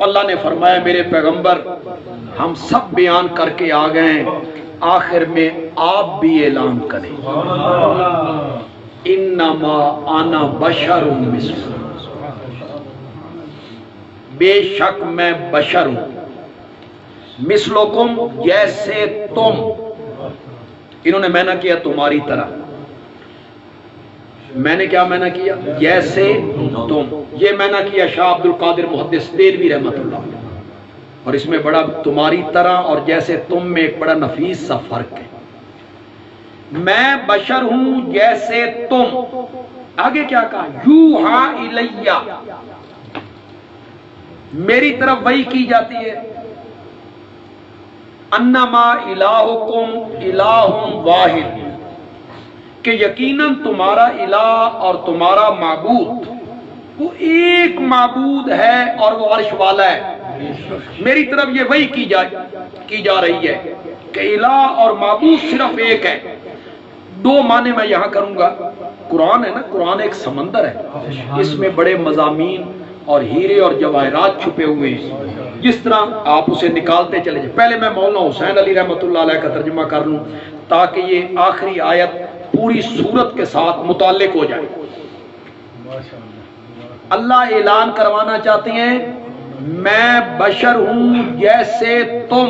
اللہ نے فرمایا میرے پیغمبر ہم سب بیان کر کے آ گئے ہیں، آخر میں آپ بھی اعلان کریں انما انا بشر مثلکم، بے شک میں بشر ہوں، مثلکم جیسے تم، انہوں نے معنی کیا تمہاری طرح، میں نے کیا معنی کیا جیسے تم، یہ معنی کیا شاہ عبد القادر محدث دہلوی رحمۃ اللہ علیہ، اور اس میں بڑا تمہاری طرح اور جیسے تم میں ایک بڑا نفیس سا فرق ہے۔ میں بشر ہوں جیسے تم، آگے کیا کہا یوحا الیہ، میری طرف وحی کی جاتی ہے، انما الہکم الہ واحد، کہ یقیناً تمہارا الہ اور تمہارا معبود وہ ایک معبود ہے اور وہ عرش والا ہے۔ میری طرف یہ وحی کی جا رہی ہے کہ الہ اور معبود صرف ایک ہے۔ دو معنی میں یہاں کروں گا، قرآن ہے نا، قرآن ایک سمندر ہے، اس میں بڑے مضامین اور ہیرے اور جواہرات چھپے ہوئے ہیں، جس طرح آپ اسے نکالتے چلے جائیں۔ پہلے میں مولانا حسین علی رحمۃ اللہ علیہ کا ترجمہ کر لوں تاکہ یہ آخری آیت پوری سورت کے ساتھ متعلق ہو جائے۔ اللہ اعلان کروانا چاہتے ہیں میں بشر ہوں جیسے تم،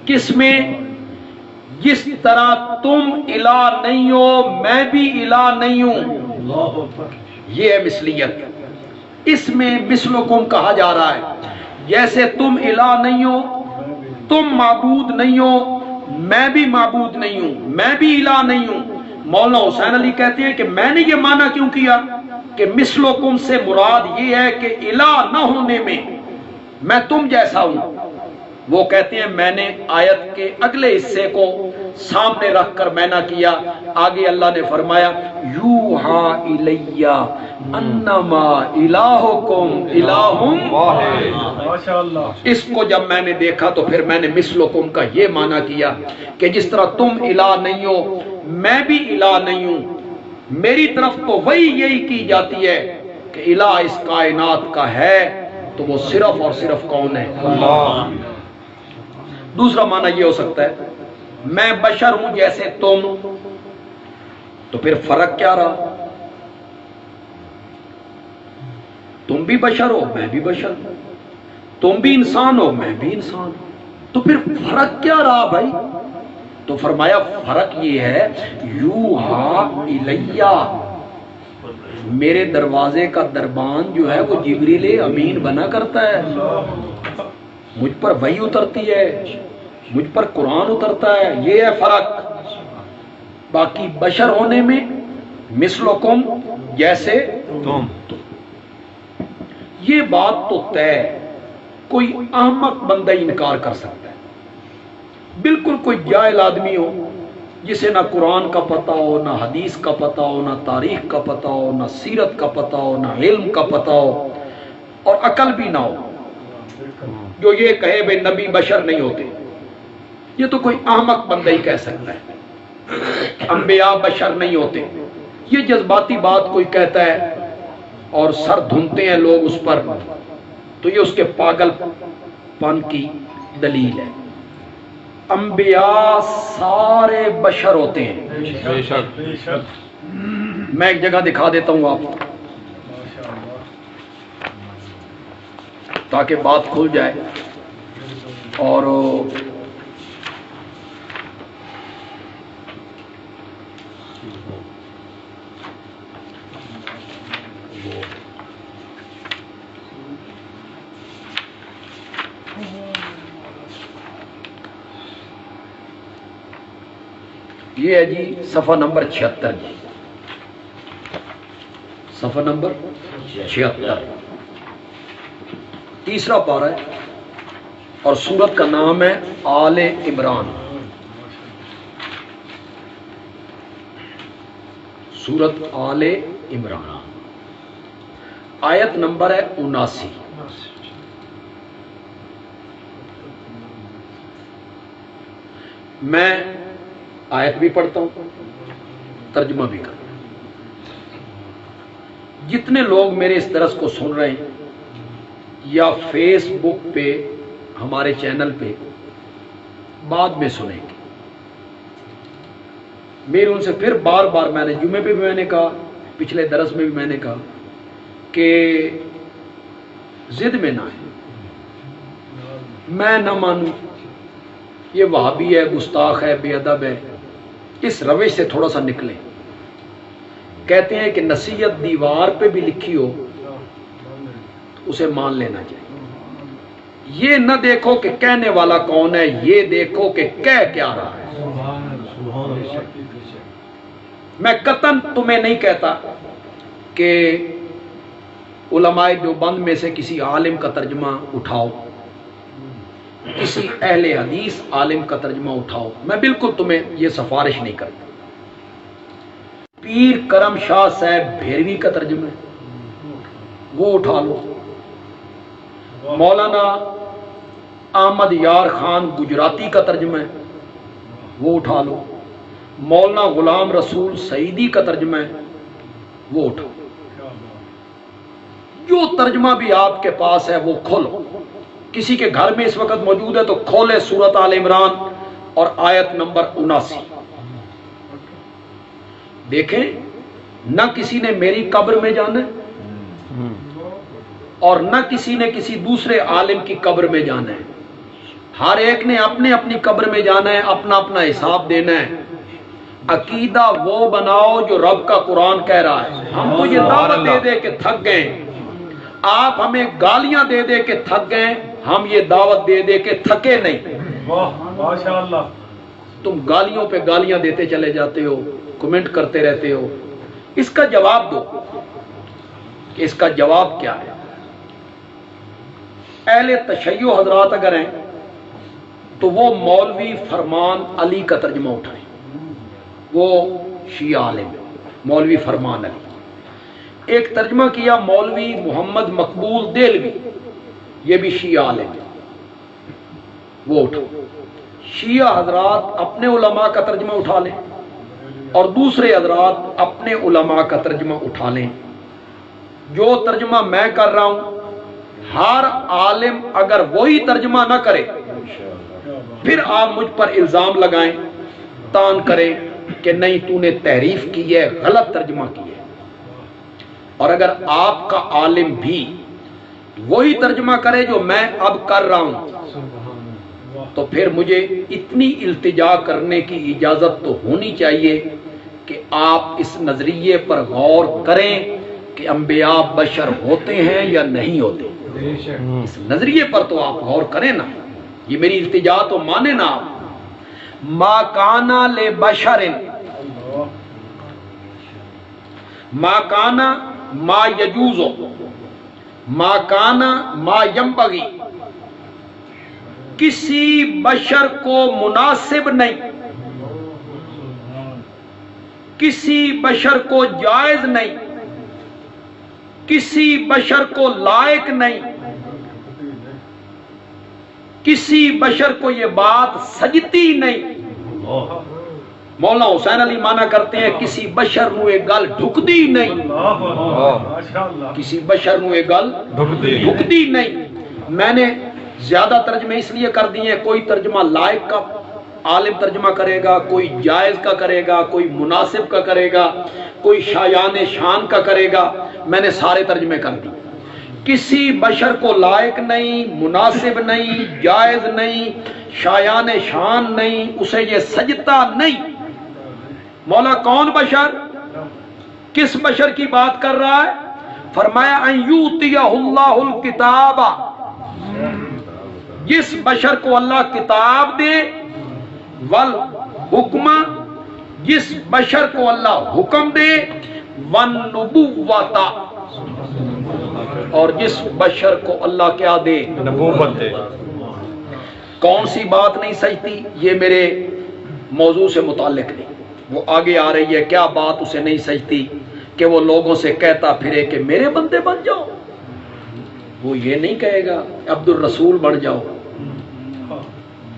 کس میں؟ جس طرح تم الہ نہیں ہو میں بھی الہ نہیں ہوں، یہ ہے مثلیت۔ اس میں مثلکم کہا جا رہا ہے، جیسے تم الہ نہیں ہو، تم معبود نہیں ہو، میں بھی معبود نہیں ہوں، میں بھی الہ نہیں ہوں۔ مولانا حسین علی کہتے ہیں کہ میں نے یہ معنی کیوں کیا کہ مثلکم سے مراد یہ ہے کہ الہ نہ ہونے میں میں تم جیسا ہوں۔ وہ کہتے ہیں میں نے آیت کے اگلے حصے کو سامنے رکھ کر میں نہ کیا، آگے اللہ نے فرمایا یوحا الیہ انما الہکم الہ واحد۔ اس کو جب میں نے دیکھا تو پھر میں نے مثلکم کا یہ معنی کیا کہ جس طرح تم الہ نہیں ہو میں بھی الہ نہیں ہوں، میری طرف تو وہی یہی کی جاتی ہے کہ الہ اس کائنات کا ہے تو وہ صرف اور صرف کون ہے؟ اللہ۔ دوسرا معنی یہ ہو سکتا ہے میں بشر ہوں جیسے تم، تو پھر فرق کیا رہا؟ تم بھی بشر ہو میں بھی بشر ہوں، تم بھی انسان ہو میں بھی انسان ہوں، تو پھر فرق کیا رہا بھائی؟ تو فرمایا فرق یہ ہے یوحا الیہ، میرے دروازے کا دربان جو ہے وہ جبریل امین بنا کرتا ہے، مجھ پر وحی اترتی ہے، مجھ پر قرآن اترتا ہے، یہ ہے فرق۔ باقی بشر ہونے میں مثلکم جیسے تم، یہ بات تو طے، کوئی احمق بندہ انکار کر سکتا ہے، بالکل کوئی جاہل آدمی ہو جسے نہ قرآن کا پتہ ہو، نہ حدیث کا پتہ ہو، نہ تاریخ کا پتہ ہو، نہ سیرت کا پتہ ہو، نہ علم کا پتہ ہو اور عقل بھی نہ ہو، جو یہ کہے بھئی نبی بشر نہیں ہوتے، یہ تو کوئی احمق بندہ ہی کہہ سکتا ہے۔ انبیاء بشر نہیں ہوتے، یہ جذباتی بات کوئی کہتا ہے اور سر دھنتے ہیں لوگ اس پر، تو یہ اس کے پاگل پن کی دلیل ہے۔ انبیاء سارے بشر ہوتے ہیں، بے شک۔ میں ایک جگہ دکھا دیتا ہوں آپ کو تاکہ بات کھل جائے، اور یہ ہے جی صفحہ نمبر 76 جی، صفحہ نمبر 76، تیسرا پارہ ہے اور سورت کا نام ہے آل عمران۔ سورت آل عمران، آیت نمبر ہے 79۔ میں آیت بھی پڑھتا ہوں ترجمہ بھی کرتا ہوں۔ جتنے لوگ میرے اس درس کو سن رہے ہیں یا فیس بک پہ ہمارے چینل پہ بعد میں سنیں گے. میرے ان سے پھر بار بار میں نے جمعے پہ بھی میں نے کہا، پچھلے درس میں بھی میں نے کہا کہ ضد میں نہ ہے، میں نہ مانوں، یہ وہابی ہے، گستاخ ہے، بے ادب ہے، اس روش سے تھوڑا سا نکلیں. کہتے ہیں کہ نصیحت دیوار پہ بھی لکھی ہو تو اسے مان لینا چاہیے. یہ نہ دیکھو کہ کہنے والا کون ہے، یہ دیکھو کہ کہہ کیا رہا ہے. میں قطعاً تمہیں نہیں کہتا کہ علماء دیوبند میں سے کسی عالم کا ترجمہ اٹھاؤ، کسی اہل حدیث عالم کا ترجمہ اٹھاؤ، میں بالکل تمہیں یہ سفارش نہیں کرتا. پیر کرم شاہ صاحب بھیروی کا ترجمہ ہے، وہ اٹھا لو. مولانا احمد یار خان گجراتی کا ترجمہ ہے، وہ اٹھا لو. مولانا غلام رسول سعیدی کا ترجمہ ہے، وہ اٹھاؤ. جو ترجمہ بھی آپ کے پاس ہے وہ کھولو. کسی کے گھر میں اس وقت موجود ہے تو کھولے سورۃ آل عمران اور آیت نمبر 79. دیکھیں، نہ کسی نے میری قبر میں جانا ہے اور نہ کسی نے کسی دوسرے عالم کی قبر میں جانا ہے. ہر ایک نے اپنے اپنی قبر میں جانا ہے، اپنا اپنا حساب دینا ہے. عقیدہ وہ بناؤ جو رب کا قرآن کہہ رہا ہے. ہم تو یہ دعوت دے دے کے تھک گئے، آپ ہمیں گالیاں دے دے کے تھک گئے، ہم یہ دعوت دے دے کے تھکے نہیں. ماشاءاللہ. تم گالیوں پہ گالیاں دیتے چلے جاتے ہو، کمنٹ کرتے رہتے ہو. اس کا جواب دو کہ اس کا جواب کیا ہے. اہل تشیع حضرات اگر ہیں تو وہ مولوی فرمان علی کا ترجمہ اٹھائیں، وہ شیعہ عالم ہے، مولوی فرمان علی. ایک ترجمہ کیا مولوی محمد مقبول دہلوی، یہ بھی شیعہ عالم ہے، وہ اٹھو. شیعہ حضرات اپنے علماء کا ترجمہ اٹھا لیں اور دوسرے حضرات اپنے علماء کا ترجمہ اٹھا لیں. جو ترجمہ میں کر رہا ہوں، ہر عالم اگر وہی ترجمہ نہ کرے پھر آپ مجھ پر الزام لگائیں، تان کریں کہ نہیں تو نے تحریف کی ہے، غلط ترجمہ کی ہے. اور اگر آپ کا عالم بھی وہی ترجمہ کرے جو میں اب کر رہا ہوں تو پھر مجھے اتنی التجا کرنے کی اجازت تو ہونی چاہیے کہ آپ اس نظریے پر غور کریں کہ انبیاء بشر ہوتے ہیں یا نہیں ہوتے. اس نظریے پر تو آپ غور کریں نا. یہ میری التجا تو مانے نا آپ. ما کانا لبشر، ما کانا ما یجوز، ما کانا ما ینبغی. کسی بشر کو مناسب نہیں، کسی بشر کو جائز نہیں، کسی بشر کو لائق نہیں، کسی بشر کو یہ بات سجتی نہیں. مولانا حسین علی مانا کرتے ہیں کسی بشر نو یہ گل ڈھکدی نہیں، کسی بشر نو یہ گل ڈھکدی نہیں. میں نے زیادہ ترجمے اس لیے کر دیے، کوئی ترجمہ لائق کا عالم ترجمہ کرے گا، کوئی جائز کا کرے گا، کوئی مناسب کا کرے گا، کوئی شایان شان کا کرے گا. میں نے سارے ترجمے کر دی. کسی بشر کو لائق نہیں، مناسب نہیں، جائز نہیں، شایان شان نہیں، اسے یہ سجتا نہیں. مولا کون بشر؟ کس بشر کی بات کر رہا ہے؟ فرمایا ان یؤتیہ اللہ الکتاب، جس بشر کو اللہ کتاب دے، والحکم، جس بشر کو اللہ حکم دے، والنبوۃ، اور جس بشر کو اللہ کیا دے؟ نبوت دے. کون سی بات نہیں سجتی؟ یہ میرے موضوع سے متعلق نہیں، وہ آگے آ رہی ہے. کیا بات اسے نہیں سجتی کہ وہ لوگوں سے کہتا پھرے کہ میرے بندے بن جاؤ؟ وہ یہ نہیں کہے گا عبد الرسول بن جاؤ،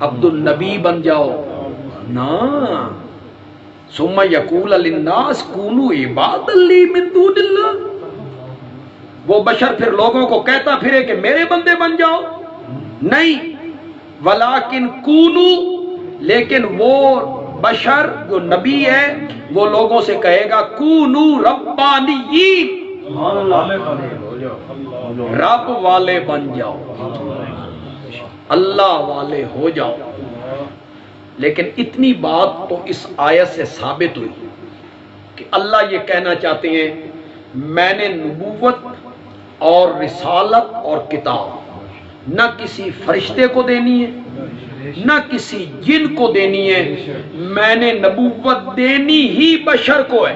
عبد النبی بن جاؤ. نا، ثم یقول للناس کونوا عبادا لی من دون اللہ. وہ بشر پھر لوگوں کو کہتا پھرے کہ میرے بندے بن جاؤ؟ نہیں، ولیکن کونو، لیکن وہ بشر جو نبی ہے وہ لوگوں سے کہے گا کونو ربانیین، رب والے بن جاؤ، اللہ والے ہو جاؤ۔ لیکن اتنی بات تو اس آیت سے ثابت ہوئی کہ اللہ یہ کہنا چاہتے ہیں میں نے نبوت اور رسالت اور کتاب نہ کسی فرشتے کو دینی ہے نہ کسی جن کو دینی ہے، میں نے نبوت دینی ہی بشر کو ہے۔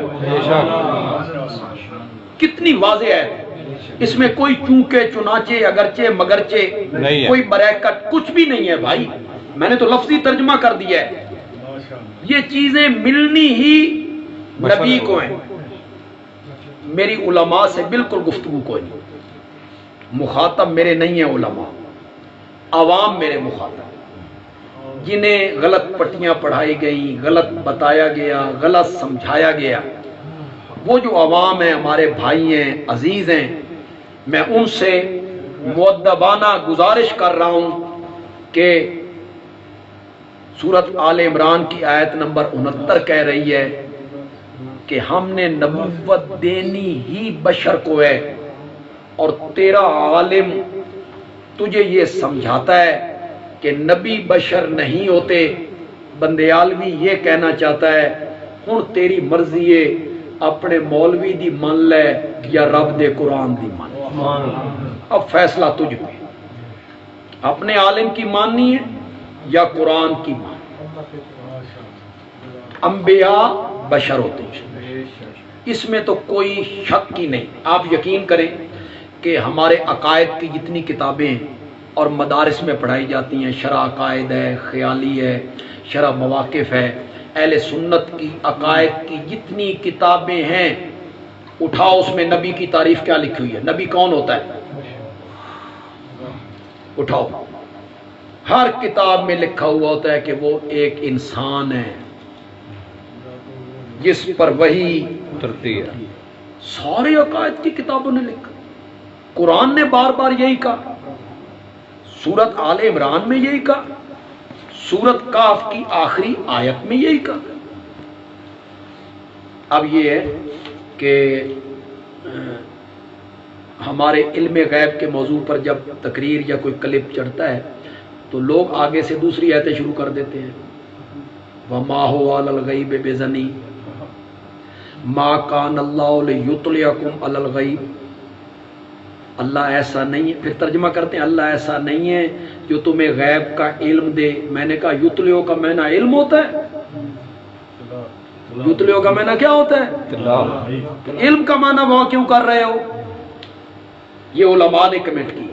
کتنی واضح ہے، اس میں کوئی چونکہ چنانچہ اگرچہ مگرچہ کوئی بریکٹ کچھ بھی نہیں ہے بھائی، میں نے تو لفظی ترجمہ کر دیا ہے، یہ چیزیں ملنی ہی نبی کو ہیں۔ میری علماء سے بالکل گفتگو کوئی نہیں، مخاطب میرے نہیں ہیں علماء، عوام میرے مخاطب، جنہیں غلط پٹیاں پڑھائی گئیں، غلط بتایا گیا، غلط سمجھایا گیا، وہ جو عوام ہیں، ہمارے بھائی ہیں، عزیز ہیں، میں ان سے مؤدبانہ گزارش کر رہا ہوں کہ سورۃ آل عمران کی آیت نمبر 69 کہہ رہی ہے کہ ہم نے نبوت دینی ہی بشر کو ہے، اور تیرا عالم تجھے یہ سمجھاتا ہے کہ نبی بشر نہیں ہوتے، بندیالوی یہ کہنا چاہتا ہے ہن تیری مرضی ہے، اپنے مولوی دی من لے یا رب دے قرآن دی من، اب فیصلہ تجھ پہ، اپنے عالم کی ماننی ہے یا قرآن کی مان۔ انبیاء بشر ہوتے ہیں، اس میں تو کوئی شک ہی نہیں۔ آپ یقین کریں کہ ہمارے عقائد کی جتنی کتابیں ہیں اور مدارس میں پڑھائی جاتی ہیں، شرح عقائد ہے، خیالی ہے، شرح مواقف ہے، اہل سنت کی عقائد کی جتنی کتابیں ہیں، اٹھاؤ اس میں نبی کی تعریف کیا لکھی ہوئی ہے، نبی کون ہوتا ہے، اٹھاؤ، ہر کتاب میں لکھا ہوا ہوتا ہے کہ وہ ایک انسان ہے جس پر وحی اترتی ہے۔ سارے عقائد کی کتابوں نے لکھا، قرآن نے بار بار یہی کہا، سورۃ آل عمران میں یہی کہا، سورۃ کاف کی آخری آیت میں یہی کہا۔ اب یہ ہے کہ ہمارے علم غیب کے موضوع پر جب تقریر یا کوئی کلپ چڑھتا ہے تو لوگ آگے سے دوسری آیتیں شروع کر دیتے ہیں، وَمَا هُوَ عَلَى الْغَيْبِ بِضَنِينٍ مَا كَانَ اللَّهُ لِيُطْلِعَكُمْ عَلَى الْغَيْبِ، اللہ ایسا نہیں ہے، پھر ترجمہ کرتے ہیں اللہ ایسا نہیں ہے جو تمہیں غیب کا علم دے۔ میں نے کہا یطلعو کا معنی علم ہوتا ہے، یطلعو کا معنی کیا ہوتا ہے، علم کا معنی وہاں کیوں کر رہے ہو؟ یہ علماء نے کمنٹ کی،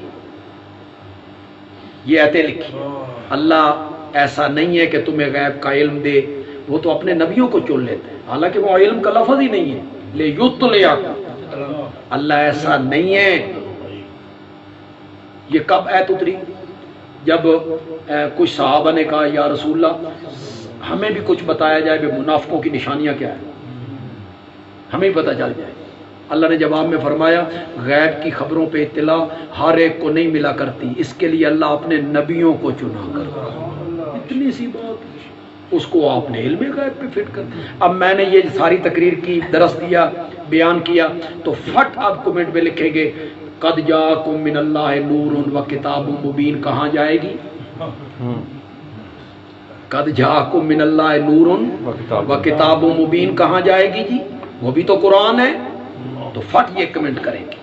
یہ آیتیں لکھی، اللہ ایسا نہیں ہے کہ تمہیں غیب کا علم دے، وہ تو اپنے نبیوں کو چن لیتے ہیں، حالانکہ وہ علم کا لفظ ہی نہیں ہے، لیطلعکم، اللہ ایسا نہیں ہے۔ یہ کب آیت اتری؟ جب کچھ صحابہ نے کہا یا رسول اللہ ہمیں بھی کچھ بتایا جائے کہ منافقوں کی نشانیاں کیا ہیں، ہمیں بھی پتہ چل جائے۔ اللہ نے جواب میں فرمایا غیب کی خبروں پہ اطلاع ہر ایک کو نہیں ملا کرتی، اس کے لیے اللہ اپنے نبیوں کو چنا کرتا۔ اتنی سی بات، اس کو آپ نے علم غیب پہ فٹ کر۔ اب میں نے یہ ساری تقریر کی، درس دیا، بیان کیا، تو فٹ اب کمنٹ میں لکھیں گے قد جاءکم من اللہ نور و کتاب مبین، کہاں جائے گی؟ قد جاءکم من اللہ نور و کتاب مبین کہاں جائے گی جی؟ وہ بھی تو قرآن ہے۔ تو فٹ یہ کمنٹ کریں گے،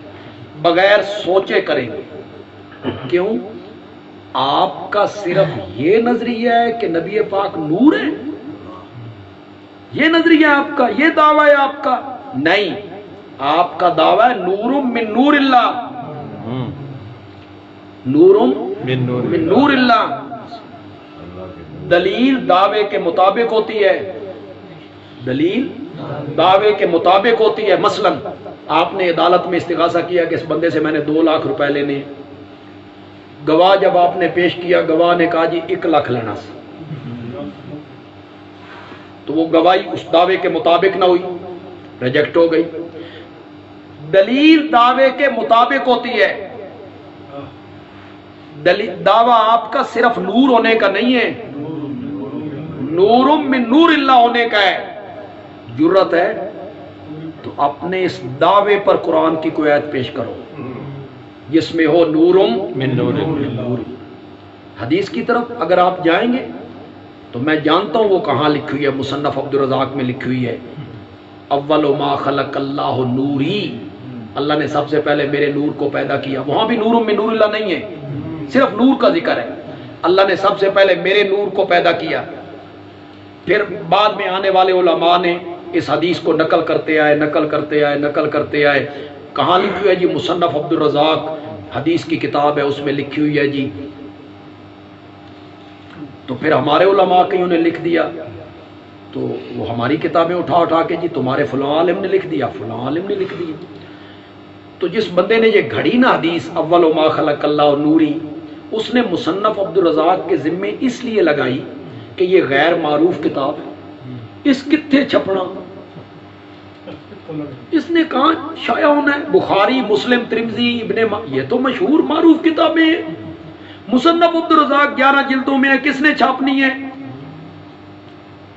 بغیر سوچے کریں گے۔ کیوں؟ آپ کا صرف یہ نظریہ ہے کہ نبی پاک نور ہے، یہ نظریہ آپ کا، یہ دعویٰ ہے آپ کا؟ نہیں، آپ کا دعویٰ ہے نور من نور اللہ، نور من نور اللہ۔ دلیل دعوے کے مطابق ہوتی ہے، دلیل دعوے کے مطابق ہوتی ہے۔ مثلا آپ نے عدالت میں استغاثہ کیا کہ اس بندے سے میں نے 2 لاکھ روپے لینے، گواہ جب آپ نے پیش کیا گواہ نے کہا جی 1 لاکھ لینا، تو وہ گواہی اس دعوے کے مطابق نہ ہوئی، ریجیکٹ ہو گئی۔ دلیل دعوے کے مطابق ہوتی ہے. دعویٰ آپ کا صرف نور ہونے کا نہیں ہے، نور من نور اللہ ہونے کا ہے. جرت ہے تو اپنے اس دعوے پر قرآن کی کوئی آیت پیش کرو جس میں ہو نور من نور. حدیث کی طرف اگر آپ جائیں گے تو میں جانتا ہوں وہ کہاں لکھی ہوئی ہے، مصنف عبدالرزاق میں لکھی ہوئی ہے، اول ما خلق اللہ نوری، اللہ نے سب سے پہلے میرے نور کو پیدا کیا. وہاں بھی نور من نور اللہ نہیں ہے، صرف نور کا ذکر ہے. اللہ نے سب سے پہلے میرے نور کو پیدا کیا. پھر بعد میں آنے والے علماء نے اس حدیث کو نقل کرتے آئے. کہاں لکھی ہوئی ہے جی؟ مصنف عبدالرزاق حدیث کی کتاب ہے، اس میں لکھی ہوئی ہے جی. تو پھر ہمارے علماء کئیوں نے لکھ دیا تو وہ ہماری کتابیں اٹھا کے جی تمہارے فلاں عالم نے لکھ دیا، فلاں عالم نے لکھ دیا. تو جس بندے نے یہ گھڑی نا حدیث اول ما خلق اللہ نوری، اس نے مصنف عبدالرزاق کے ذمے اس لیے لگائی کہ یہ غیر معروف کتاب ہے، اس کتنے چھپنا. اس نے کہا شائع ہونا ہے. بخاری، مسلم، ترمذی، یہ تو مشہور معروف کتابیں ہیں. مصنف عبدالرزاق 11 جلدوں میں ہے، کس نے چھاپنی ہے؟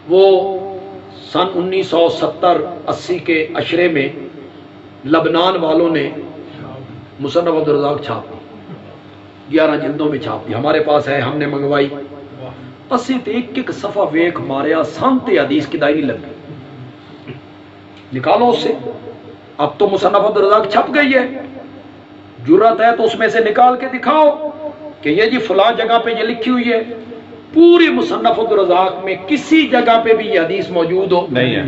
وہ سن 1970-80 کے عشرے میں لبنان والوں نے مصنف عبدالرزاق چھاپ دی، 11 جلدوں میں چھاپ دی. ہمارے پاس ہے، ہم نے منگوائی. 80 تے ایک صفحہ ویک ماریا، سانتے حدیث کی دائری لگ گئی. نکالو اس سے. اب تو مصنف عبدالرزاق چھپ گئی ہے، جرت ہے تو اس میں سے نکال کے دکھاؤ کہ یہ جی فلاں جگہ پہ یہ لکھی ہوئی ہے. پوری مصنف عبدالرزاق میں کسی جگہ پہ بھی یہ حدیث موجود ہو نہیں ہے.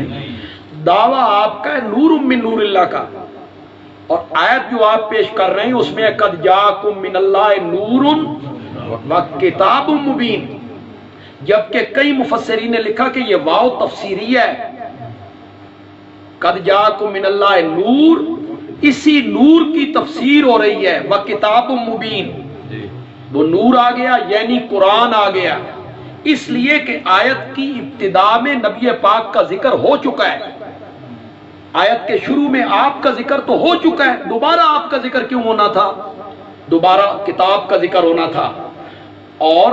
دعویٰ آپ کا ہے نور من نور اللہ کا، اور آیت جو آپ پیش کر رہے ہیں اس میں قد جاءکم من اللہ نور و کتاب مبین، جبکہ کئی مفسرین نے لکھا کہ یہ واو تفسیری ہے. قد جاءکم من اللہ نور، اسی نور کی تفسیر ہو رہی ہے. و کتاب مبین، وہ نور آ گیا یعنی قرآن آ گیا، اس لیے کہ آیت کی ابتدا میں نبی پاک کا ذکر ہو چکا ہے. آیت کے شروع میں آپ کا ذکر تو ہو چکا ہے، دوبارہ آپ کا ذکر کیوں ہونا تھا؟ دوبارہ کتاب کا ذکر ہونا تھا. اور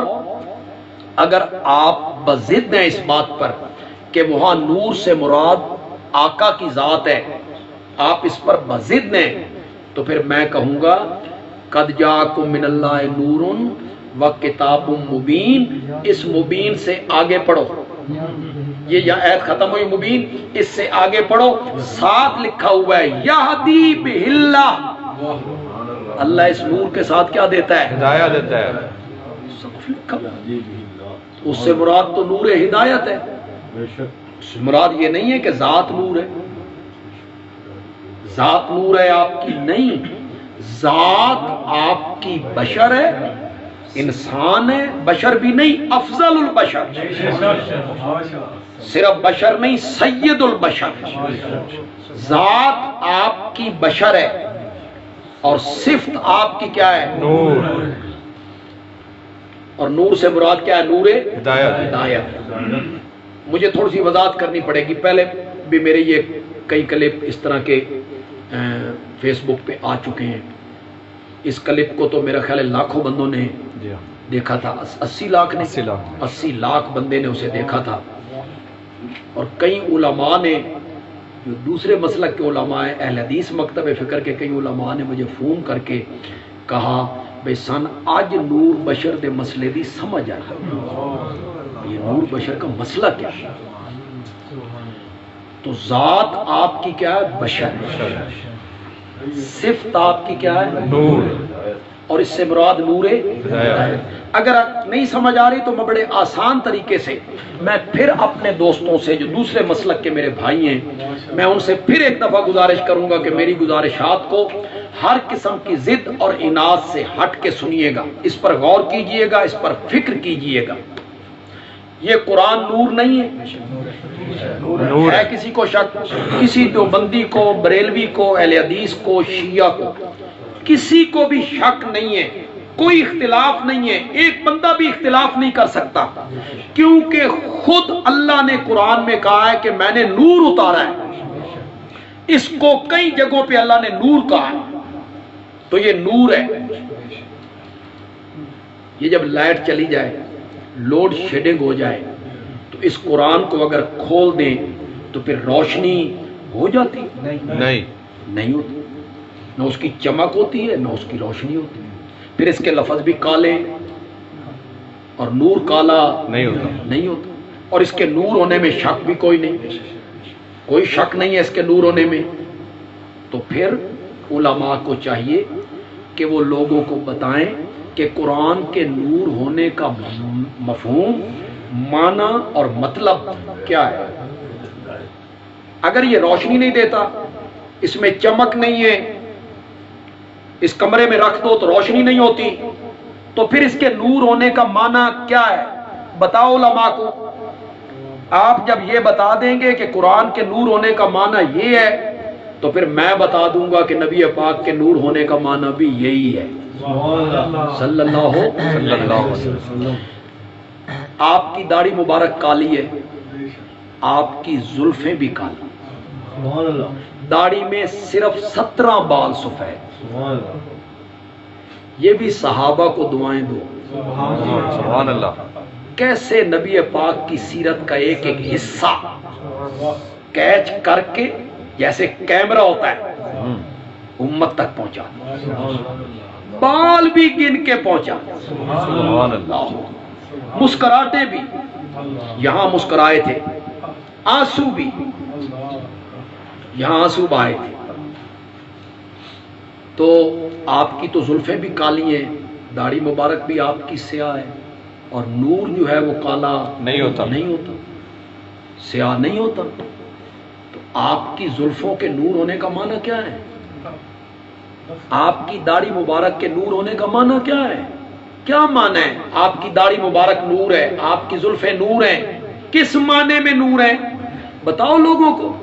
اگر آپ بضد ہیں اس بات پر کہ وہاں نور سے مراد آقا کی ذات ہے، آپ اس پر بضد ہیں، تو پھر میں کہوں گا قد جاءکم من اللہ نور و کتاب مبین. اس مبین سے آگے پڑھو، یہ آیت ختم ہوئی مبین، اس سے آگے پڑھو. ساتھ لکھا ہوا ہے یہدی بہ اللہ، اللہ اس نور کے ساتھ کیا دیتا ہے؟ ہدایت دیتا ہے. اس سے مراد تو نور ہدایت ہے. مراد یہ نہیں ہے کہ ذات نور ہے، ذات نور ہے آپ کی نہیں، ذات آپ کی بشر ہے، انسان ہے. بشر بھی نہیں، افضل البشر، صرف بشر نہیں، سید البشر. ذات آپ کی بشر ہے اور صفت آپ کی کیا ہے؟ نور. اور نور سے مراد کیا ہے؟ نور ہدایت. مجھے تھوڑی سی وضاحت کرنی پڑے گی. پہلے بھی میرے یہ کئی کلپ اس طرح کے فیس بک پہ آ چکے ہیں. اس کلپ کو تو میرا خیال ہے لاکھوں بندوں نے دیکھا تھا، 80 لاکھ نے، 80 لاکھ بندے نے اسے دیکھا تھا. اور کئی علماء نے، جو دوسرے مسلک کے علماء ہیں، اہل حدیث مکتب فکر کے کئی علماء نے مجھے فون کر کے کہا بھئی سن اج نور بشر دے مسئلے دی سمجھ آ یہ نور بشر کا مسئلہ کیا ہے. تو ذات آپ کی کیا ہے؟ بشر. صفت آپ کی کیا ہے؟ نور. اور اس سے مراد نور ہدایت. اگر نہیں سمجھ آ رہی تو میں بڑے آسان طریقے سے میں پھر اپنے دوستوں سے جو دوسرے مسلک کے میرے بھائی ہیں، میں ان سے پھر ایک دفعہ گزارش کروں گا کہ میری گزارشات کو ہر قسم کی ضد اور عناد سے ہٹ کے سنیے گا، اس پر غور کیجئے گا، اس پر فکر کیجئے گا. یہ قرآن نور نہیں ہے. ہے کسی کو شک؟ کسی دیوبندی کو، بریلوی کو، اہل حدیث کو، شیعہ کو، کسی کو بھی شک نہیں ہے، کوئی اختلاف نہیں ہے. ایک بندہ بھی اختلاف نہیں کر سکتا، کیونکہ خود اللہ نے قرآن میں کہا ہے کہ میں نے نور اتارا ہے. اس کو کئی جگہوں پہ اللہ نے نور کہا ہے، تو یہ نور ہے۔ یہ جب لائٹ چلی جائے، لوڈ شیڈنگ ہو جائے، تو اس قرآن کو اگر کھول دیں تو پھر روشنی ہو جاتی؟ نہیں ہوتی، نہ اس کی چمک ہوتی ہے نہ اس کی روشنی ہوتی ہے۔ پھر اس کے لفظ بھی کالے، اور نور کالا نہیں ہوتا، اور اس کے نور ہونے میں شک بھی کوئی نہیں، کوئی شک نہیں ہے اس کے نور ہونے میں۔ تو پھر علماء کو چاہیے کہ وہ لوگوں کو بتائیں کہ قرآن کے نور ہونے کا مفہوم، معنی اور مطلب کیا ہے۔ اگر یہ روشنی نہیں دیتا، اس میں چمک نہیں ہے، اس کمرے میں رکھ دو تو روشنی نہیں ہوتی، تو پھر اس کے نور ہونے کا معنی کیا ہے؟ بتاؤ علماء کو۔ آپ جب یہ بتا دیں گے کہ قرآن کے نور ہونے کا معنی یہ ہے، تو پھر میں بتا دوں گا کہ نبی پاک کے نور ہونے کا معنی بھی یہی ہے، صلی اللہ علیہ وسلم۔ آپ کی داڑھی مبارک کالی ہے، آپ کی زلفیں بھی کالی، داڑھی میں صرف 17 بال سفید۔ یہ بھی صحابہ کو دعائیں دو، سبحان اللہ۔ کیسے نبی پاک کی سیرت کا ایک ایک حصہ کیچ کر کے، جیسے کیمرہ ہوتا ہے، امت تک پہنچا، بال بھی گن کے پہنچا، سبحان اللہ۔ مسکراتے بھی، یہاں مسکرائے تھے، آنسو بھی، یہاں آنسو بہائے تھے۔ تو آپ کی تو زلفیں بھی کالی ہیں، داڑھی مبارک بھی آپ کی سیاہ ہے، اور نور جو ہے وہ کالا نہیں ہوتا، سیاہ نہیں ہوتا۔ تو آپ کی زلفوں کے نور ہونے کا معنی کیا ہے؟ آپ کی داڑھی مبارک کے نور ہونے کا معنی کیا ہے؟ کیا معنی ہے؟ آپ کی داڑھی مبارک نور ہے، آپ کی زلفیں نور ہیں، کس معنی میں نور ہیں؟ بتاؤ لوگوں کو۔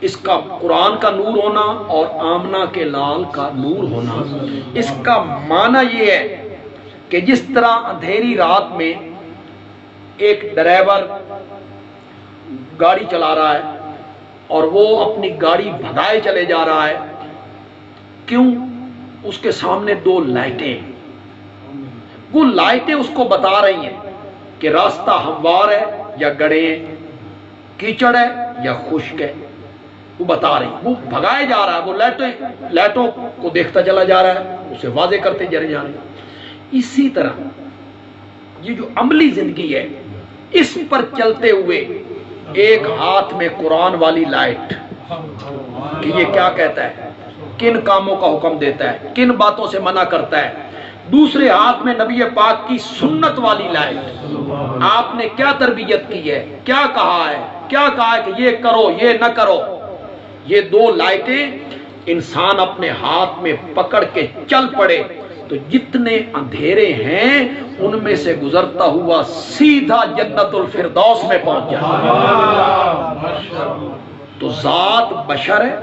اس کا قرآن کا نور ہونا اور آمنہ کے لال کا نور ہونا، اس کا معنی یہ ہے کہ جس طرح اندھیری رات میں ایک ڈرائیور گاڑی چلا رہا ہے اور وہ اپنی گاڑی بھگائے چلے جا رہا ہے، کیوں؟ اس کے سامنے 2 لائٹیں ہیں، وہ لائٹیں اس کو بتا رہی ہیں کہ راستہ ہموار ہے یا گڑھے ہیں، کیچڑ ہے یا خشک ہے، وہ بتا رہی، وہ بھگائے جا رہا ہے، وہ لائٹوں کو دیکھتا چلا جا رہا ہے، اسے واضح کرتے چلے جا رہے ہیں۔ اسی طرح یہ جو عملی زندگی ہے، اس پر چلتے ہوئے ایک ہاتھ میں قرآن والی لائٹ کہ یہ کیا کہتا ہے، کن کاموں کا حکم دیتا ہے، کن باتوں سے منع کرتا ہے، دوسرے ہاتھ میں نبی پاک کی سنت والی لائٹ، آپ نے کیا تربیت کی ہے، کیا کہا ہے کہ یہ کرو یہ نہ کرو۔ یہ 2 لائٹیں انسان اپنے ہاتھ میں پکڑ کے چل پڑے تو جتنے اندھیرے ہیں ان میں سے گزرتا ہوا سیدھا جنت الفردوس میں پہنچ جائے۔ تو ذات بشر ہے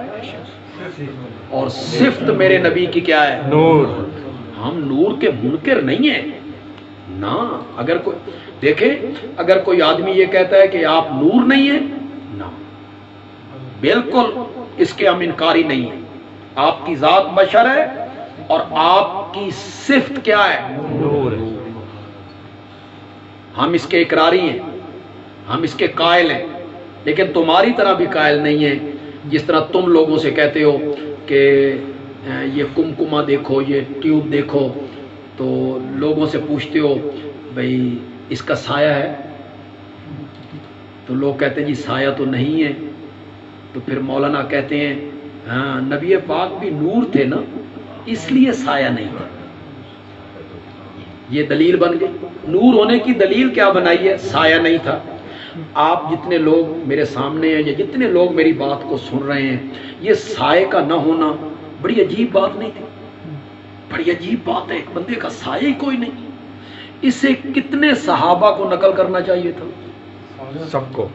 اور صفت میرے نبی کی کیا ہے؟ نور۔ ہم نور کے منکر نہیں ہیں نا۔ اگر کوئی دیکھیں، اگر کوئی آدمی یہ کہتا ہے کہ آپ نور نہیں ہیں، نا، بالکل اس کے ہم انکاری نہیں ہیں۔ آپ کی ذات بشر ہے اور آپ کی صفت کیا ہے؟ نور۔ ہم اس کے اقراری ہیں، ہم اس کے قائل ہیں، لیکن تمہاری طرح بھی قائل نہیں ہیں، جس طرح تم لوگوں سے کہتے ہو کہ یہ کمکما دیکھو، یہ ٹیوب دیکھو، تو لوگوں سے پوچھتے ہو بھئی اس کا سایہ ہے، تو لوگ کہتے ہیں جی سایہ تو نہیں ہے، تو پھر مولانا کہتے ہیں ہاں نبی پاک بھی نور تھے نا، اس لیے سایہ نہیں تھا۔ یہ دلیل بن گئی۔ نور ہونے کی دلیل کیا بنائی ہے؟ سایہ نہیں تھا۔ آپ جتنے لوگ میرے سامنے ہیں یا جتنے لوگ میری بات کو سن رہے ہیں، یہ سائے کا نہ ہونا بڑی عجیب بات نہیں تھی؟ بڑی عجیب بات ہے، ایک بندے کا سایہ ہی کوئی نہیں۔ اسے کتنے صحابہ کو نقل کرنا چاہیے تھا؟ سب کو۔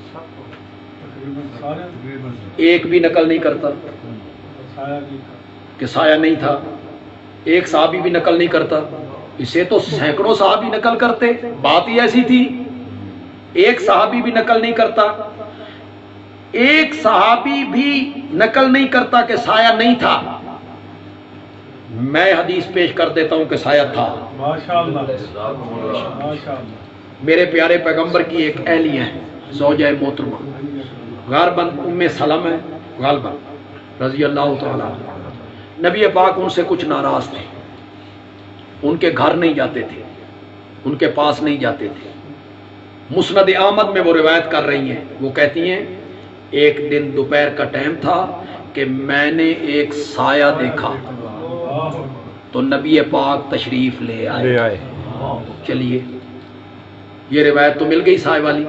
ایک بھی نقل نہیں کرتا کہ سایہ نہیں تھا، ایک صحابی بھی نقل نہیں کرتا۔ اسے تو سینکڑوں صحابی نقل کرتے، بات ہی ایسی تھی۔ ایک صحابی بھی نقل نہیں کرتا۔ ایک صحابی بھی نقل نہیں کرتا کہ سایہ نہیں تھا. میں حدیث پیش کر دیتا ہوں کہ سایہ تھا. میرے پیارے پیغمبر کی ایک اہلیہ ہے زوجہ محترمہ غالباً ام سلمہ غالباً رضی اللہ تعالیٰ عنہ. نبی پاک ان سے کچھ ناراض تھے, ان کے گھر نہیں جاتے تھے, ان کے پاس نہیں جاتے تھے. مسند احمد میں وہ روایت کر رہی ہیں, وہ کہتی ہیں ایک دن دوپہر کا ٹائم تھا کہ میں نے ایک سایہ دیکھا تو نبی پاک تشریف لے آئے. چلیے یہ روایت تو مل گئی سائے والی,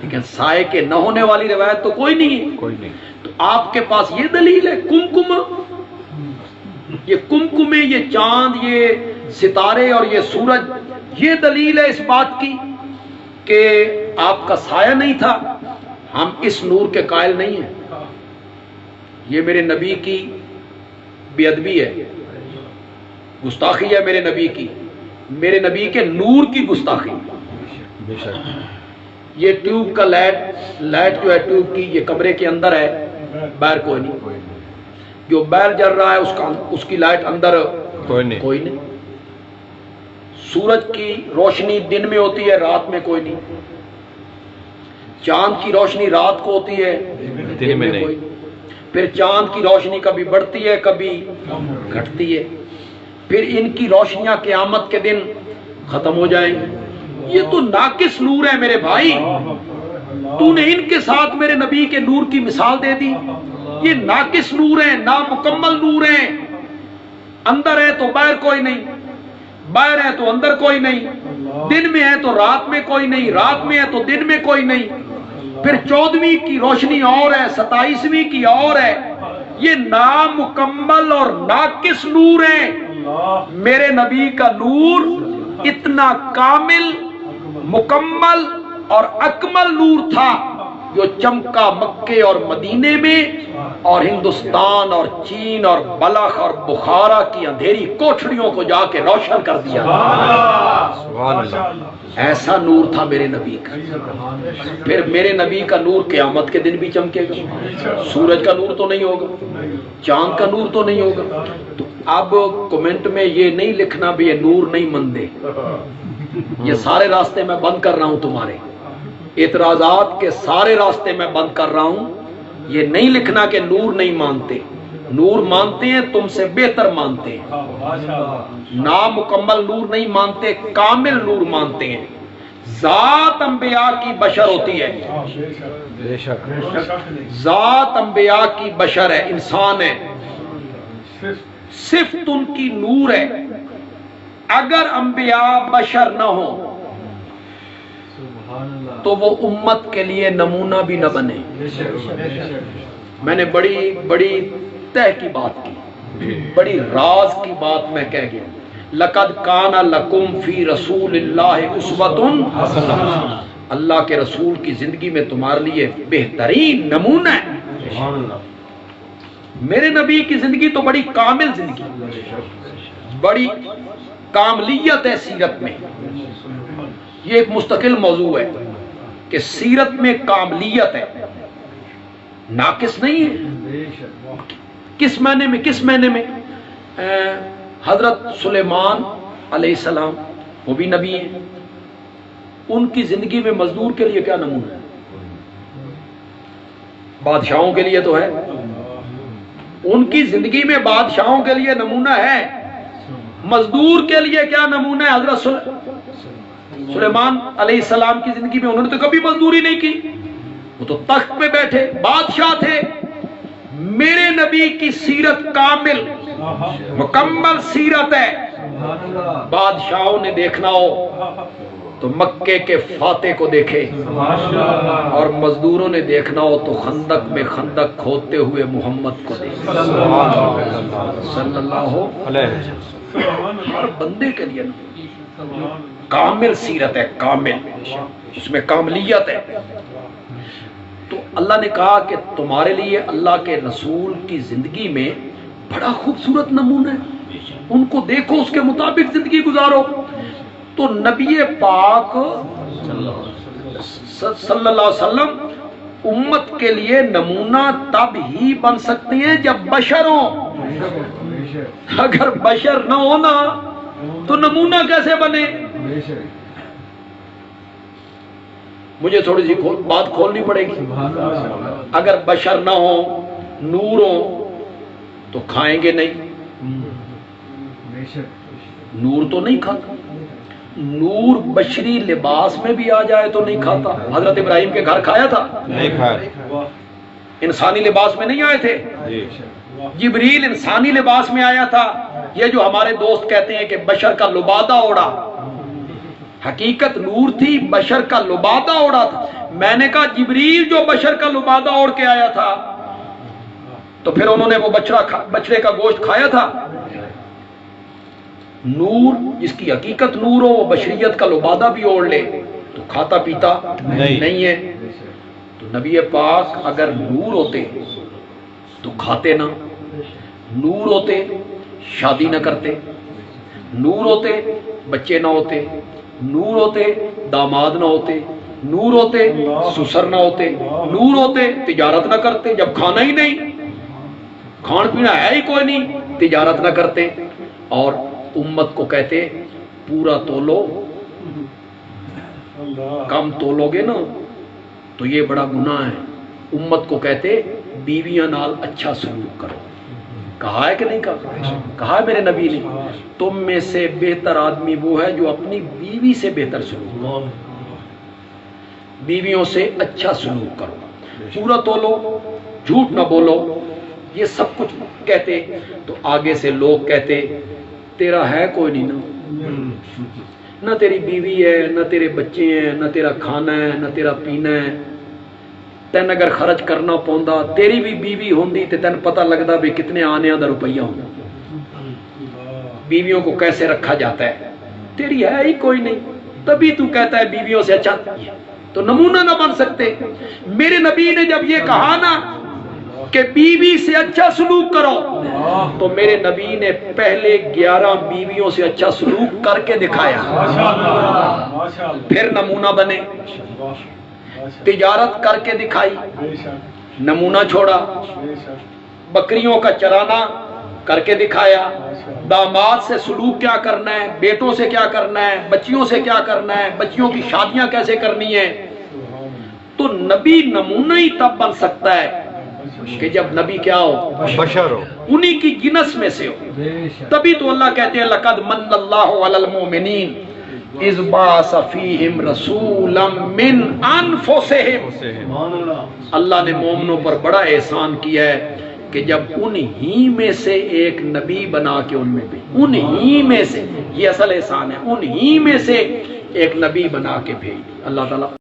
لیکن سائے کے نہ ہونے والی روایت تو کوئی نہیں ہے. کوئی نہیں. تو آپ کے پاس یہ دلیل ہے کمکم, یہ کمکمے, یہ چاند, یہ ستارے اور یہ سورج, یہ دلیل ہے اس بات کی کہ آپ کا سایہ نہیں تھا. ہم اس نور کے قائل نہیں ہیں. یہ میرے نبی کی بے ادبی ہے, گستاخی ہے میرے نبی کی, میرے نبی کے نور کی گستاخی. بے شک. یہ ٹیوب کا لائٹ جو ہے ٹیوب کی, یہ کمرے کے اندر ہے, باہر کوئی نہیں. جو باہر جل رہا ہے اس کی لائٹ اندر کوئی نہیں. کوئی نہیں. سورج کی روشنی دن میں ہوتی ہے, رات میں کوئی نہیں. چاند کی روشنی رات کو ہوتی ہے, دن میں نہیں. کوئی. پھر چاند کی روشنی کبھی بڑھتی ہے کبھی گھٹتی ہے. پھر ان کی روشنیاں قیامت کے دن ختم ہو جائیں گی. یہ تو ناقص نور ہے میرے بھائی. تو نے ان کے ساتھ میرے نبی کے نور کی مثال دے دی. یہ ناقص نور ہیں, نامکمل نور ہیں. اندر ہے تو باہر کوئی نہیں, باہر ہے تو اندر کوئی نہیں, دن میں ہے تو رات میں کوئی نہیں, رات میں ہے تو دن میں کوئی نہیں. پھر 14ویں کی روشنی اور ہے, 27ویں کی اور ہے. یہ نامکمل اور ناقص نور ہیں. میرے نبی کا نور اتنا کامل, مکمل اور اکمل نور تھا جو چمکا مکے اور مدینے میں اور ہندوستان اور چین اور بلخ اور بخارا کی اندھیری کوٹھڑیوں کو جا کے روشن کر دیا. سبحان اللہ. ایسا نور تھا میرے نبی کا. پھر میرے نبی کا نور قیامت کے دن بھی چمکے گا. سورج کا نور تو نہیں ہوگا, چاند کا نور تو نہیں ہوگا. تو اب کمنٹ میں یہ نہیں لکھنا بھی یہ نور نہیں مندے. یہ سارے راستے میں بند کر رہا ہوں, تمہارے اعتراضات کے سارے راستے میں بند کر رہا ہوں. یہ نہیں لکھنا کہ نور نہیں مانتے. نور مانتے ہیں, تم سے بہتر مانتے ہیں. نامکمل نور نہیں مانتے, کامل نور مانتے ہیں. ذات انبیاء کی بشر ہوتی ہے, بے شک. ذات انبیاء کی بشر ہے, انسان ہے. صفت ان کی نور ہے. اگر انبیاء بشر نہ ہو تو وہ امت کے لیے نمونہ بھی نہ بنے. میں نے بڑی تہ کی بات کی, بڑی راز کی بات میں کہہ گیا. لقد کان لکم فی رسول اللہ اسوۃ حسنہ. اللہ کے رسول کی زندگی میں تمہارے لیے بہترین نمونہ ہے. میرے نبی کی زندگی تو بڑی کامل زندگی, بڑی کاملیت ہے سیرت میں. یہ ایک مستقل موضوع ہے کہ سیرت میں کاملیت ہے, ناقص نہیں ہے. کس معنی میں, کس معنی میں؟ حضرت سلیمان علیہ السلام وہ بھی نبی ہیں. ان کی زندگی میں مزدور کے لیے کیا نمونہ ہے؟ بادشاہوں کے لیے تو ہے. ان کی زندگی میں بادشاہوں کے لیے نمونہ ہے. مزدور کے لیے کیا نمونہ ہے؟ حضرت سلیمان علیہ السلام کی زندگی میں انہوں نے تو کبھی مزدوری نہیں کی. وہ تو تخت پہ بیٹھے بادشاہ تھے. میرے نبی کی سیرت کامل مکمل سیرت ہے. بادشاہوں نے دیکھنا ہو تو مکے کے فاتح کو دیکھے, اور مزدوروں نے دیکھنا ہو تو خندق میں خندق کھودتے ہوئے محمد کو دیکھے صلی اللہ علیہ وسلم. ہر بندے کے لیے کامل سیرت ہے, کامل, اس میں کاملیت ہے. تو اللہ نے کہا کہ تمہارے لیے اللہ کے رسول کی زندگی میں بڑا خوبصورت نمونہ ہے, ان کو دیکھو, اس کے مطابق زندگی گزارو. تو نبی پاک صلی اللہ علیہ وسلم امت کے لیے نمونہ تب ہی بن سکتے ہیں جب بشر ہوں. اگر بشر نہ ہونا تو نمونہ کیسے بنے؟ مجھے تھوڑی سی بات کھولنی پڑے گی. اگر بشر نہ ہو، نور ہو تو کھائیں گے نہیں. نور تو نہیں کھاتا. نور بشری لباس میں بھی آ جائے تو نہیں کھاتا. حضرت ابراہیم کے گھر کھایا تھا؟ نہیں کھایا. انسانی لباس میں نہیں آئے تھے. جبریل انسانی لباس میں آیا تھا. یہ جو ہمارے دوست کہتے ہیں کہ بشر کا لبادہ اوڑا، حقیقت نور تھی، بشر کا لبادہ اوڑا تھا. میں نے کہا جبریل جو بشر کا لبادہ اوڑ کے آیا تھا تو پھر انہوں نے وہ بچڑے کا گوشت کھایا تھا؟ نور جس کی حقیقت نور ہو، وہ بشریت کا لبادہ بھی اوڑ لے تو کھاتا پیتا نہیں ہے. تو نبی پاک اگر نور ہوتے تو کھاتے نہ، نور ہوتے شادی نہ کرتے، نور ہوتے بچے نہ ہوتے، نور ہوتے داماد نہ ہوتے، نور ہوتے سسر نہ ہوتے، نور ہوتے تجارت نہ کرتے. جب کھانا ہی نہیں، کھان پینا ہے ہی کوئی نہیں، تجارت نہ کرتے. اور امت کو کہتے پورا تولو، کم تولو گے نا تو یہ بڑا گناہ ہے. امت کو کہتے بیویاں نال اچھا سلوک کرو. کہا ہے کہ نہیں کہا؟ کہا ہے میرے نبی نے تم میں سے بہتر آدمی وہ ہے جو اپنی بیوی سے بہتر سلوک کرو. بیویوں سے اچھا سلوک کرو، پورا تولو، جھوٹ نہ بولو. یہ سب کچھ کہتے تو آگے سے لوگ کہتے تیرا ہے کوئی نہیں نا، نہ تیری بیوی ہے، نہ تیرے بچے ہیں، نہ تیرا کھانا ہے، نہ تیرا پینا ہے. تین اگر خرچ کرنا پوندا تیری بھی بیوی ہوندی تے تین پتہ لگدا بھی کتنے آنے دا روپیہ ہوندا. بیویوں کو کیسے رکھا جاتا ہے، تیری ہے ہی کوئی نہیں، تبھی تو کہتا ہے بیویوں سے اچھا. تو نمونہ نہ بن سکتے. میرے نبی نے جب یہ کہا نا کہ بیوی سے اچھا سلوک کرو تو میرے نبی نے پہلے 11 بیویوں سے اچھا سلوک کر کے دکھایا، پھر نمونہ بنے. تجارت کر کے دکھائی، نمونہ چھوڑا. بکریوں کا چرانا کر کے دکھایا. داماد سے سلوک کیا کرنا ہے، بیٹوں سے کیا کرنا ہے، بچیوں سے کیا کرنا ہے، بچیوں کی شادیاں کیسے کرنی ہے. تو نبی نمونہ ہی تب بن سکتا ہے کہ جب نبی کیا ہو، بشر ہو، انہی کی جنس میں سے ہو. تبھی تو اللہ کہتے ہیں لقد من اللہ علی المؤمنین اذ بعث فیہم رسولا من انفسہم. اللہ نے مومنوں پر بڑا احسان کیا ہے کہ جب انہی میں سے ایک نبی بنا کے ان میں بھی، انہی میں سے، یہ اصل احسان ہے، انہی میں سے ایک نبی بنا کے بھیج. اللہ تعالیٰ